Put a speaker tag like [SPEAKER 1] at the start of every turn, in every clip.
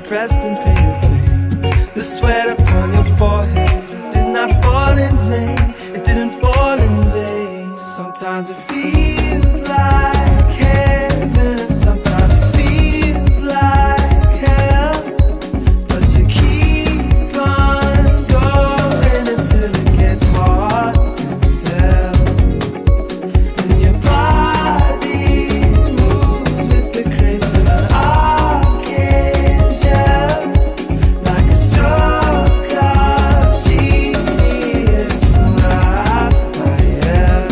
[SPEAKER 1] pressed and painted plain. The sweat upon your forehead did not fall in vain. It didn't fall in vain. Sometimes it feels like heaven, and sometimes it feels like hell. But you keep on going until it gets hard to tell. And your body moves with the grace of an archangel, like a stroke of genius from Raphael.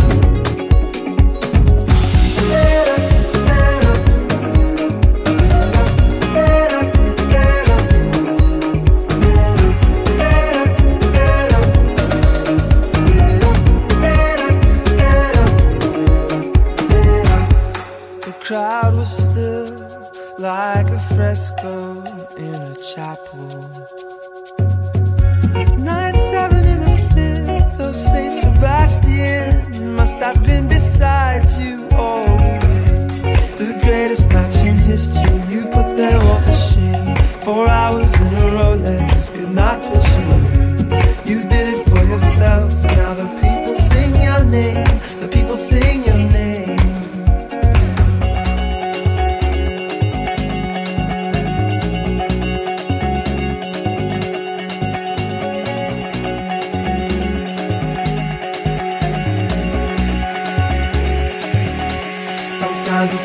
[SPEAKER 1] The crowd was still like a fresco in a chapel. 9/7 in the 5th, oh Saint Sebastian must have been beside you all the way. The greatest match in history, you put them all to shame. 4 hours in a Rolex could not put you away. You did it for yourself, now the people sing your name. The people sing your name. Sometimes it